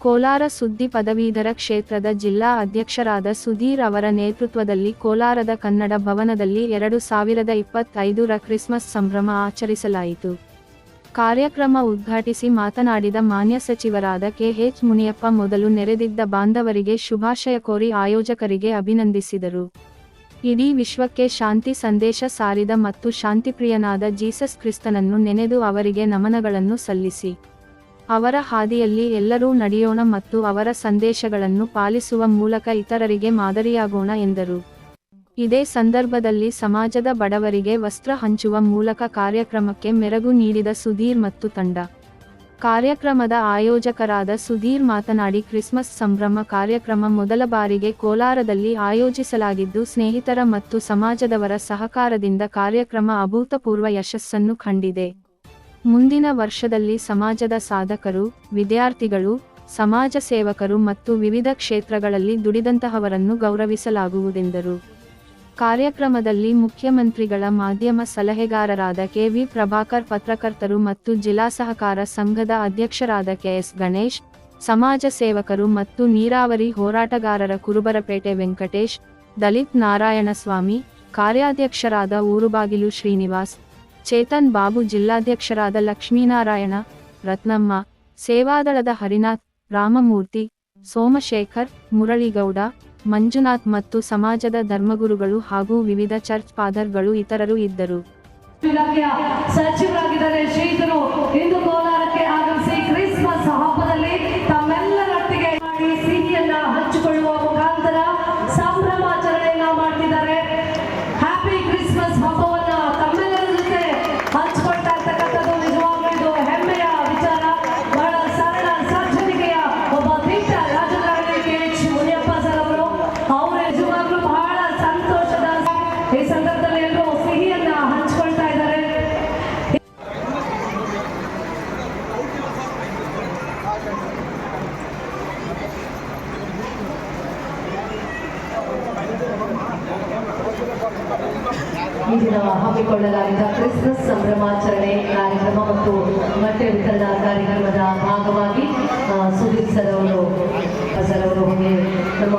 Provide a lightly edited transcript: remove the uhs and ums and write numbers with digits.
ಕೋಲಾರ ಸುದ್ದಿ ಪದವೀಧರ ಕ್ಷೇತ್ರದ ಜಿಲ್ಲಾ ಅಧ್ಯಕ್ಷರಾದ ಸುಧೀರ್ ಅವರ ನೇತೃತ್ವದಲ್ಲಿ ಕೋಲಾರದ ಕನ್ನಡ ಭವನದಲ್ಲಿ 2025ರ ಕ್ರಿಸ್ಮಸ್ ಸಂಭ್ರಮ ಆಚರಿಸಲಾಯಿತು. ಕಾರ್ಯಕ್ರಮ ಉದ್ಘಾಟಿಸಿ ಮಾತನಾಡಿದ ಮಾನ್ಯ ಸಚಿವರಾದ ಕೆ.ಎಚ್. ಮುನಿಯಪ್ಪ ಮೊದಲು ನೆರೆದಿದ್ದ ಬಾಂಧವರಿಗೆ ಶುಭಾಶಯ ಕೋರಿ ಆಯೋಜಕರಿಗೆ ಅಭಿನಂದಿಸಿದರು. ಇಡೀ ವಿಶ್ವಕ್ಕೆ ಶಾಂತಿ ಸಂದೇಶ ಸಾರಿದ ಮತ್ತು ಶಾಂತಿಪ್ರಿಯನಾದ ಜೀಸಸ್ ಕ್ರಿಸ್ತನನ್ನು ನೆನೆದು ಅವರಿಗೆ ನಮನಗಳನ್ನು ಸಲ್ಲಿಸಿ ಅವರ ಹಾದಿಯಲ್ಲಿ ಎಲ್ಲರೂ ನಡೆಯೋಣ ಮತ್ತು ಅವರ ಸಂದೇಶಗಳನ್ನು ಪಾಲಿಸುವ ಮೂಲಕ ಇತರರಿಗೆ ಮಾದರಿಯಾಗೋಣ ಎಂದರು. ಇದೇ ಸಂದರ್ಭದಲ್ಲಿ ಸಮಾಜದ ಬಡವರಿಗೆ ವಸ್ತ್ರ ಹಂಚುವ ಮೂಲಕ ಕಾರ್ಯಕ್ರಮಕ್ಕೆ ಮೆರುಗು ನೀಡಿದ ಸುಧೀರ್ ಮತ್ತು ತಂಡ. ಕಾರ್ಯಕ್ರಮದ ಆಯೋಜಕರಾದ ಸುಧೀರ್ ಮಾತನಾಡಿ, ಕ್ರಿಸ್ಮಸ್ ಸಂಭ್ರಮ ಕಾರ್ಯಕ್ರಮ ಮೊದಲ ಬಾರಿಗೆ ಕೋಲಾರದಲ್ಲಿ ಆಯೋಜಿಸಲಾಗಿದ್ದು ಸ್ನೇಹಿತರ ಮತ್ತು ಸಮಾಜದವರ ಸಹಕಾರದಿಂದ ಕಾರ್ಯಕ್ರಮ ಅಭೂತಪೂರ್ವ ಯಶಸ್ಸನ್ನು ಕಂಡಿದೆ. ಮುಂದಿನ ವರ್ಷದಲ್ಲಿ ಸಮಾಜದ ಸಾಧಕರು, ವಿದ್ಯಾರ್ಥಿಗಳು, ಸಮಾಜ ಸೇವಕರು ಮತ್ತು ವಿವಿಧ ಕ್ಷೇತ್ರಗಳಲ್ಲಿ ದುಡಿದಂತಹವರನ್ನು ಗೌರವಿಸಲಾಗುವುದೆಂದರು. ಕಾರ್ಯಕ್ರಮದಲ್ಲಿ ಮುಖ್ಯಮಂತ್ರಿಗಳ ಮಾಧ್ಯಮ ಸಲಹೆಗಾರರಾದ ಕೆ.ವಿ. ಪ್ರಭಾಕರ್, ಪತ್ರಕರ್ತರು ಮತ್ತು ಜಿಲ್ಲಾ ಸಹಕಾರ ಸಂಘದ ಅಧ್ಯಕ್ಷರಾದ ಕೆ.ಎಸ್. ಗಣೇಶ್, ಸಮಾಜ ಸೇವಕರು ಮತ್ತು ನೀರಾವರಿ ಹೋರಾಟಗಾರರ ಕುರುಬರಪೇಟೆ ವೆಂಕಟೇಶ್, ದಲಿತ್ ನಾರಾಯಣಸ್ವಾಮಿ, ಕಾರ್ಯಾಧ್ಯಕ್ಷರಾದ ಊರುಬಾಗಿಲು ಶ್ರೀನಿವಾಸ್, ಚೇತನ್ ಬಾಬು, ಜಿಲ್ಲಾಧ್ಯಕ್ಷರಾದ ಲಕ್ಷ್ಮೀನಾರಾಯಣ, ರತ್ನಮ್ಮ, ಸೇವಾದಳದ ಹರಿನಾಥ್, ರಾಮಮೂರ್ತಿ, ಸೋಮಶೇಖರ್, ಮುರಳಿಗೌಡ, ಮಂಜುನಾಥ್ ಮತ್ತು ಸಮಾಜದ ಧರ್ಮಗುರುಗಳು ಹಾಗೂ ವಿವಿಧ ಚರ್ಚ್ ಫಾದರ್ಗಳು ಇತರರು ಇದ್ದರು. ಸಚಿವರಾಗಿದ್ದಾರೆ ಶ್ರೀಧರು ಇಂದು ಕೋಲಾರಕ್ಕೆ ಆಗಮಿಸಿ ಕ್ರಿಸ್ಮಸ್ ಹಬ್ಬದಲ್ಲಿ ತಮ್ಮೆಲ್ಲರೊಟ್ಟಿಗೆ ಸಿಹಿಯನ್ನ ಹಂಚಿಕೊಳ್ಳುವ ಮುಖಾಂತರ ಸಂಭ್ರಮಾಚರಣೆಯನ್ನ ಮಾಡ್ತಿದ್ದಾರೆ. ಹ್ಯಾಪಿ ಕ್ರಿಸ್ಮಸ್ ಹಬ್ಬವನ್ನ ತಮ್ಮೆಲ್ಲರ ಜೊತೆ ಹಂಚಿಕೊಳ್ತಾ ಇರ್ತಕ್ಕಂಥದ್ದು ನಿಜವಾಗ್ಲೂ ಇದು ಹೆಮ್ಮೆಯ ವಿಚಾರ. ಬಹಳ ಸರಳ ಸಜ್ಜನಿಕೆಯ ಒಬ್ಬ ದಿಟ್ಟ ರಾಜಕಾರಣಿ ಕೆ.ಎಚ್. ಮುನಿಯಪ್ಪ ಸರ್ ಅವರು ನಿಜವಾಗ್ಲೂ ಬಹಳ ಸಂತೋಷದ ಈ ಸಂದರ್ಭದಲ್ಲಿ ಎಲ್ಲರೂ ಸಿಹಿಯನ್ನ ಹಂಚಿಕೊಳ್ತಾ ಇದ್ದಾರೆ. ಈ ದಿನ ಹಮ್ಮಿಕೊಳ್ಳಲಾಗಿದ್ದ ಕ್ರಿಸ್ಮಸ್ ಸಂಭ್ರಮಾಚರಣೆ ಕಾರ್ಯಕ್ರಮ ಮತ್ತು ಬಟ್ಟೆ ವಿತರಣಾ ಕಾರ್ಯಕ್ರಮದ ಭಾಗವಾಗಿ ಸುಧೀರ್ ಸರ್ ಅವರು ನಮ್ಮ